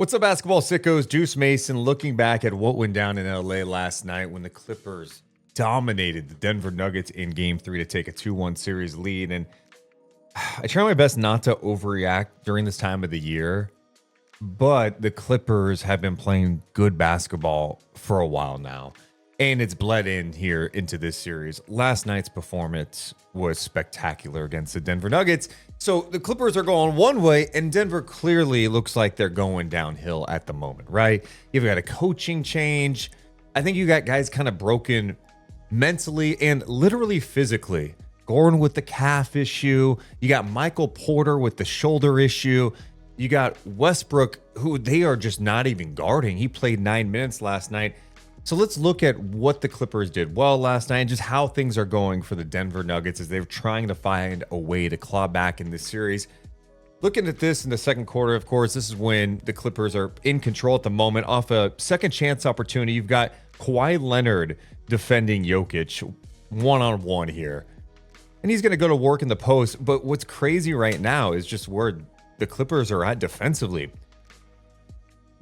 What's up, basketball sickos? Deuce Mason looking back at what went down in LA last night when the Clippers dominated the Denver Nuggets in game 3 to take a 2-1 series lead. And I try my best not to overreact during this time of the year, but the Clippers have been playing good basketball for a while now. And it's bled in here into this series. Last night's performance was spectacular against the Denver Nuggets. So the Clippers are going one way, and Denver clearly looks like they're going downhill at the moment, right? You've got a coaching change. I think you got guys kind of broken mentally and literally physically. Gordon with the calf issue. You got Michael Porter with the shoulder issue. You got Westbrook, who they are just not even guarding. He played 9 minutes last night. So let's look at what the Clippers did well last night and just how things are going for the Denver Nuggets as they're trying to find a way to claw back in this series. Looking at this in the second quarter, of course, this is when the Clippers are in control at the moment off a second chance opportunity. You've got Kawhi Leonard defending Jokic one-on-one here. And he's going to go to work in the post. But what's crazy right now is just where the Clippers are at defensively.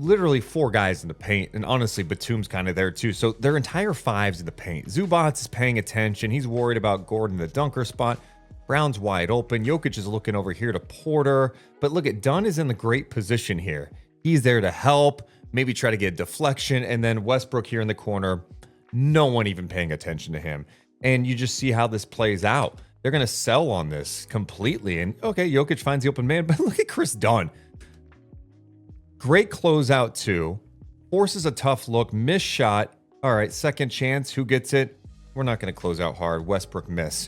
Literally 4 guys in the paint, and honestly, Batum's kind of there too. So their entire 5's in the paint. Zubac is paying attention. He's worried about Gordon, the dunker spot. Brown's wide open. Jokic is looking over here to Porter. But look at Dunn is in the great position here. He's there to help, maybe try to get a deflection, and then Westbrook here in the corner. No one even paying attention to him. And you just see how this plays out. They're going to sell on this completely. And okay, Jokic finds the open man, but look at Chris Dunn. Great closeout too. Forces a tough look. Missed shot. All right, second chance. Who gets it? We're not going to close out hard. Westbrook miss.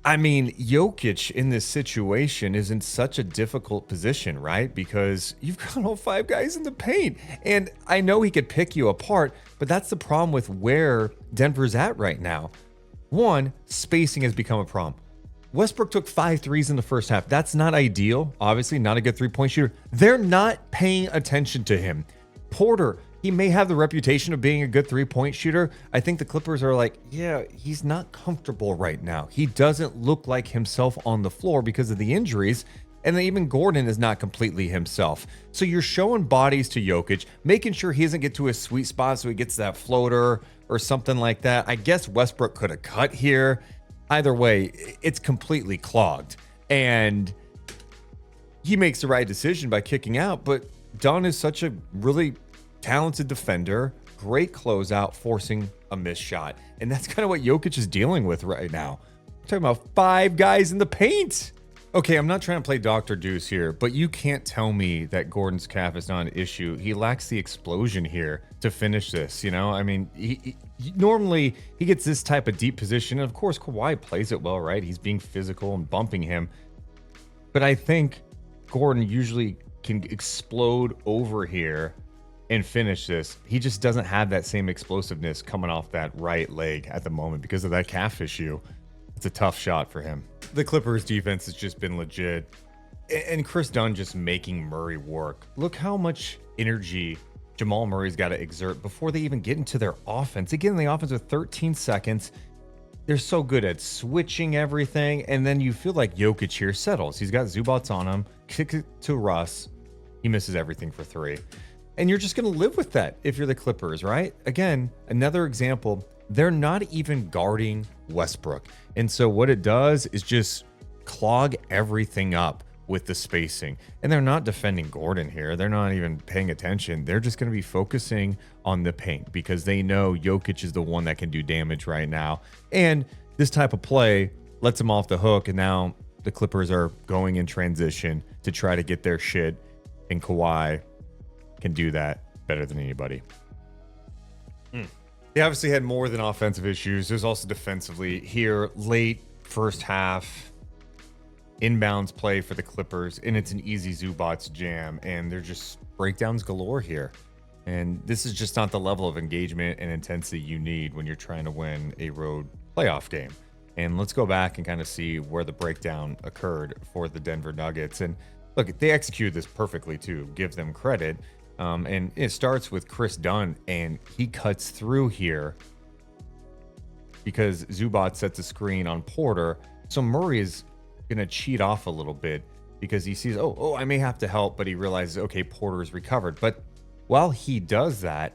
I mean, Jokic in this situation is in such a difficult position, right? Because you've got all 5 guys in the paint. And I know he could pick you apart, but that's the problem with where Denver's at right now. One, spacing has become a problem. Westbrook took 5 threes in the first half. That's not ideal. Obviously, not a good three-point shooter. They're not paying attention to him. Porter, he may have the reputation of being a good three-point shooter. I think the Clippers are like, yeah, he's not comfortable right now. He doesn't look like himself on the floor because of the injuries. And then even Gordon is not completely himself. So you're showing bodies to Jokic, making sure he doesn't get to his sweet spot so he gets that floater or something like that. I guess Westbrook could have cut here. Either way, it's completely clogged. And he makes the right decision by kicking out. But Dunn is such a really talented defender. Great closeout, forcing a missed shot. And that's kind of what Jokic is dealing with right now. We're talking about 5 guys in the paint. Okay, I'm not trying to play Dr. Deuce here, but you can't tell me that Gordon's calf is not an issue. He lacks the explosion here to finish this, you know? I mean, normally he gets this type of deep position, and of course Kawhi plays it well, right? He's being physical and bumping him. But I think Gordon usually can explode over here and finish this. He just doesn't have that same explosiveness coming off that right leg at the moment because of that calf issue. It's a tough shot for him. The Clippers defense has just been legit. And Chris Dunn just making Murray work. Look how much energy Jamal Murray's got to exert before they even get into their offense. They get in the offense with 13 seconds. They're so good at switching everything. And then you feel like Jokic here settles. He's got Zubac on him. Kick it to Russ. He misses everything for 3. And you're just going to live with that if you're the Clippers, right? Again, another example. They're not even guarding Westbrook. And so what it does is just clog everything up with the spacing. And they're not defending Gordon here. They're not even paying attention. They're just going to be focusing on the paint because they know Jokic is the one that can do damage right now. And this type of play lets them off the hook. And now the Clippers are going in transition to try to get their shit. And Kawhi can do that better than anybody. They obviously had more than offensive issues. There's also defensively here, late first half, inbounds play for the Clippers, and it's an easy Zubac jam, and they're just breakdowns galore here. And this is just not the level of engagement and intensity you need when you're trying to win a road playoff game. And let's go back and kind of see where the breakdown occurred for the Denver Nuggets. And look, they executed this perfectly too. Give them credit. And it starts with Chris Dunn, and he cuts through here because Zubac sets a screen on Porter. So Murray is going to cheat off a little bit because he sees, oh, I may have to help, but he realizes, okay, Porter is recovered. But while he does that,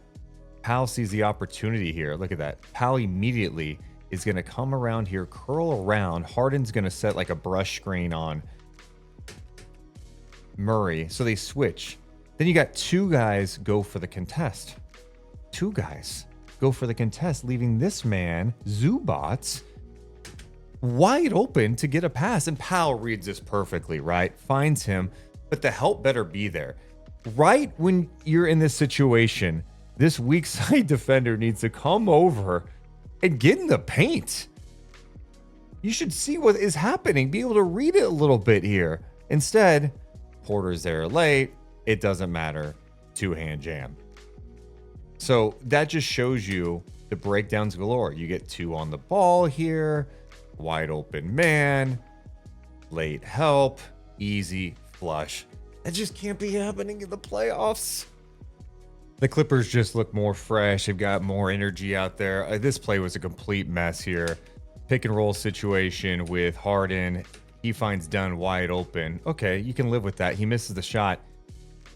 Powell sees the opportunity here. Look at that. Powell immediately is going to come around here, curl around. Harden's going to set like a brush screen on Murray. So they switch. Then you got two guys go for the contest. Two guys go for the contest, leaving this man, Zubac, wide open to get a pass. And Powell reads this perfectly, right? Finds him, but the help better be there. Right when you're in this situation, this weak side defender needs to come over and get in the paint. You should see what is happening, be able to read it a little bit here. Instead, Porter's there late. It doesn't matter. Two-hand jam. So that just shows you the breakdowns galore. You get two on the ball here. Wide open man. Late help. Easy flush. That just can't be happening in the playoffs. The Clippers just look more fresh. They've got more energy out there. This play was a complete mess here. Pick and roll situation with Harden. He finds Dunn wide open. Okay, you can live with that. He misses the shot.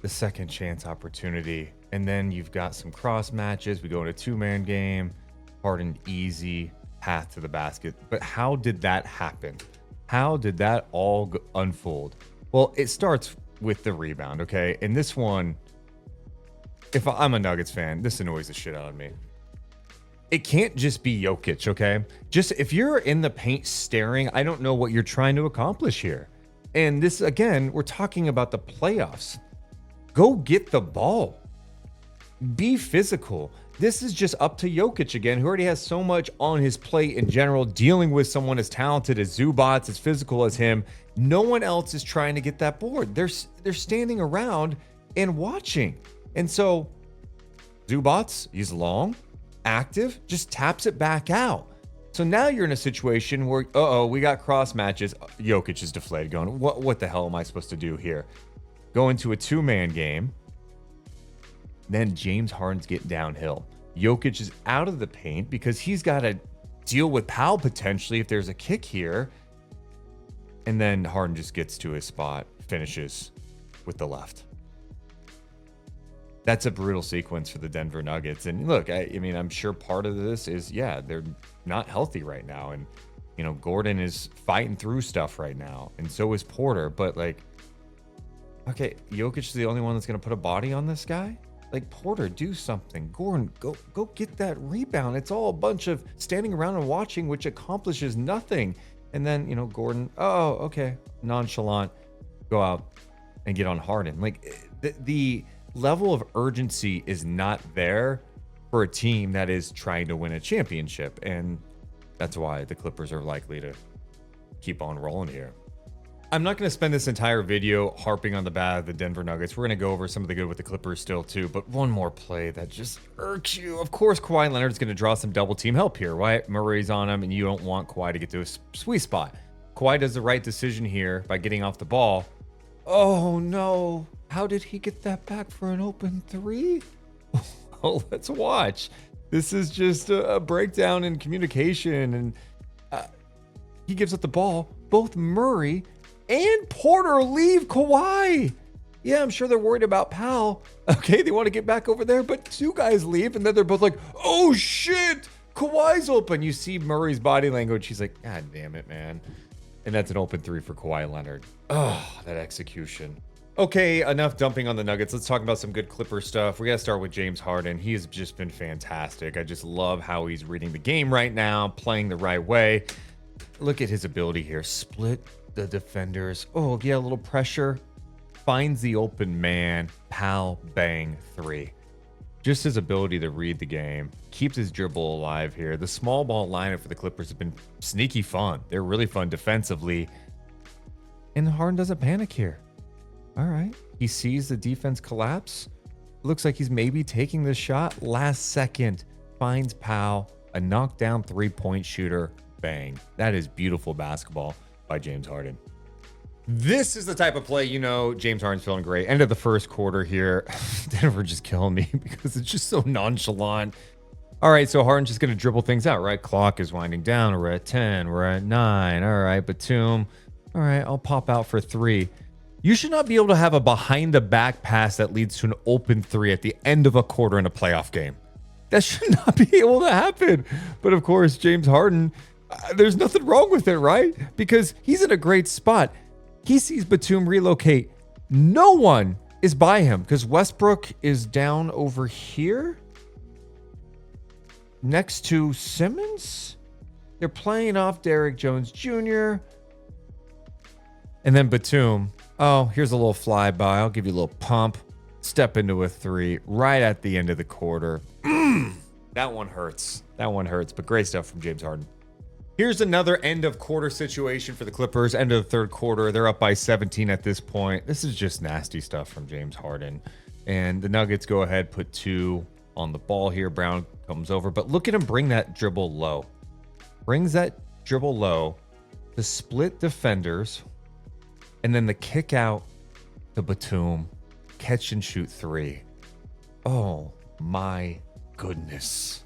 The second chance opportunity. And then you've got some cross matches. We go in a two-man game. Harden easy path to the basket. But how did that happen? How did that all unfold? Well, it starts with the rebound, okay? And this one, if I'm a Nuggets fan, this annoys the shit out of me. It can't just be Jokic, okay? Just if you're in the paint staring, I don't know what you're trying to accomplish here. And this, again, we're talking about the playoffs. Go get the ball. Be physical. This is just up to Jokic again, who already has so much on his plate in general, dealing with someone as talented as Zubac, as physical as him. No one else is trying to get that board. They're standing around and watching. And so Zubac, he's long, active, just taps it back out. So now you're in a situation where, we got cross matches. Jokic is deflated, going, what the hell am I supposed to do here? Go into a two-man game. Then James Harden's getting downhill. Jokic is out of the paint because he's got to deal with Powell potentially if there's a kick here. And then Harden just gets to his spot, finishes with the left. That's a brutal sequence for the Denver Nuggets. And look, I mean, I'm sure part of this is, they're not healthy right now. And, Gordon is fighting through stuff right now. And so is Porter. But, okay, Jokic is the only one that's going to put a body on this guy? Porter, do something. Gordon, go get that rebound. It's all a bunch of standing around and watching, which accomplishes nothing. And then, Gordon, okay, nonchalant, go out and get on Harden. The level of urgency is not there for a team that is trying to win a championship. And that's why the Clippers are likely to keep on rolling here. I'm not going to spend this entire video harping on the bad of the Denver Nuggets. We're going to go over some of the good with the Clippers still too, but one more play that just irks you. Of course, Kawhi Leonard's going to draw some double team help here, right? Murray's on him, and you don't want Kawhi to get to a sweet spot. Kawhi does the right decision here by getting off the ball. Oh no. How did he get that back for an open three? Oh, let's watch. This is just a breakdown in communication, and he gives up the ball. Both Murray and Porter leave Kawhi. Yeah, I'm sure they're worried about Powell. Okay, they want to get back over there, but two guys leave, and then they're both like, oh shit, Kawhi's open. You see Murray's body language. He's like, God damn it, man. And that's an open three for Kawhi Leonard. Oh, that execution. Okay, enough dumping on the Nuggets. Let's talk about some good Clipper stuff. We got to start with James Harden. He has just been fantastic. I just love how he's reading the game right now, playing the right way. Look at his ability here. Split the defenders. Oh, yeah, a little pressure. Finds the open man. Pow, bang, three. Just his ability to read the game. Keeps his dribble alive here. The small ball lineup for the Clippers have been sneaky fun. They're really fun defensively. And Harden doesn't panic here. All right. He sees the defense collapse. Looks like he's maybe taking the shot. Last second. Finds Powell. A knockdown three-point shooter. Bang. That is beautiful basketball by James Harden. This is the type of play, James Harden's feeling great. End of the first quarter here. Denver just killing me because it's just so nonchalant. All right, so Harden's just going to dribble things out, right? Clock is winding down. We're at 10. We're at 9. All right, Batum. All right, I'll pop out for 3. You should not be able to have a behind the back pass that leads to an open three at the end of a quarter in a playoff game. That should not be able to happen. But of course, James Harden, there's nothing wrong with it, right? Because he's in a great spot. He sees Batum relocate. No one is by him because Westbrook is down over here next to Simmons. They're playing off Derrick Jones Jr. And then Batum. Oh, here's a little flyby. I'll give you a little pump. Step into a three right at the end of the quarter. That one hurts. That one hurts. But great stuff from James Harden. Here's another end of quarter situation for the Clippers. End of the third quarter. They're up by 17 at this point. This is just nasty stuff from James Harden. And the Nuggets go ahead, put 2 on the ball here. Brown comes over. But look at him bring that dribble low. Brings that dribble low to split defenders. And then the kick out to Batum. Catch and shoot 3. Oh, my goodness.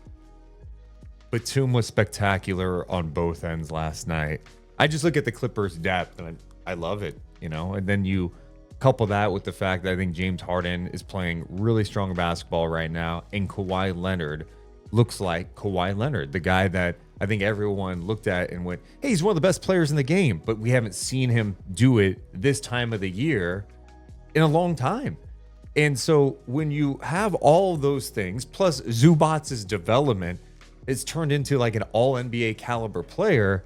Batum was spectacular on both ends last night. I just look at the Clippers' depth and I love it, you know. And then you couple that with the fact that I think James Harden is playing really strong basketball right now, and Kawhi Leonard looks like Kawhi Leonard, the guy that I think everyone looked at and went, hey, he's one of the best players in the game, but we haven't seen him do it this time of the year in a long time. And so when you have all of those things, plus Zubac's development, it's turned into like an all NBA caliber player.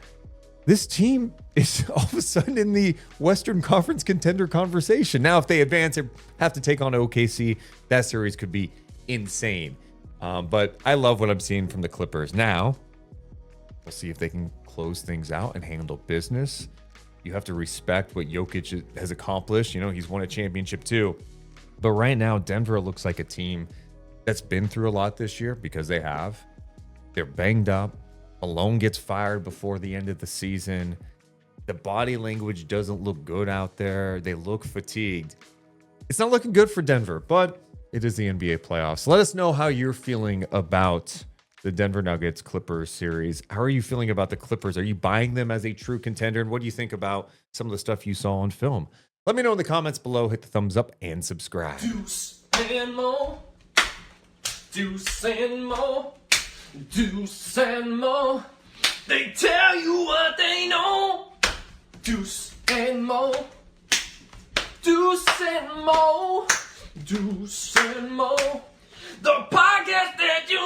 This team is all of a sudden in the Western Conference contender conversation. Now, if they advance and have to take on OKC, that series could be insane. But I love what I'm seeing from the Clippers. Now, we'll see if they can close things out and handle business. You have to respect what Jokic has accomplished. You know, he's won a championship too. But right now, Denver looks like a team that's been through a lot this year because they have. They're banged up. Malone gets fired before the end of the season. The body language doesn't look good out there. They look fatigued. It's not looking good for Denver, but it is the NBA playoffs. Let us know how you're feeling about the Denver Nuggets Clippers series. How are you feeling about the Clippers? Are you buying them as a true contender? And what do you think about some of the stuff you saw on film? Let me know in the comments below. Hit the thumbs up and subscribe. Deuce and Mo. Deuce and Mo. Deuce and Mo. They tell you what they know. Deuce and Mo. Deuce and Mo. Deuce and Mo. The podcast that you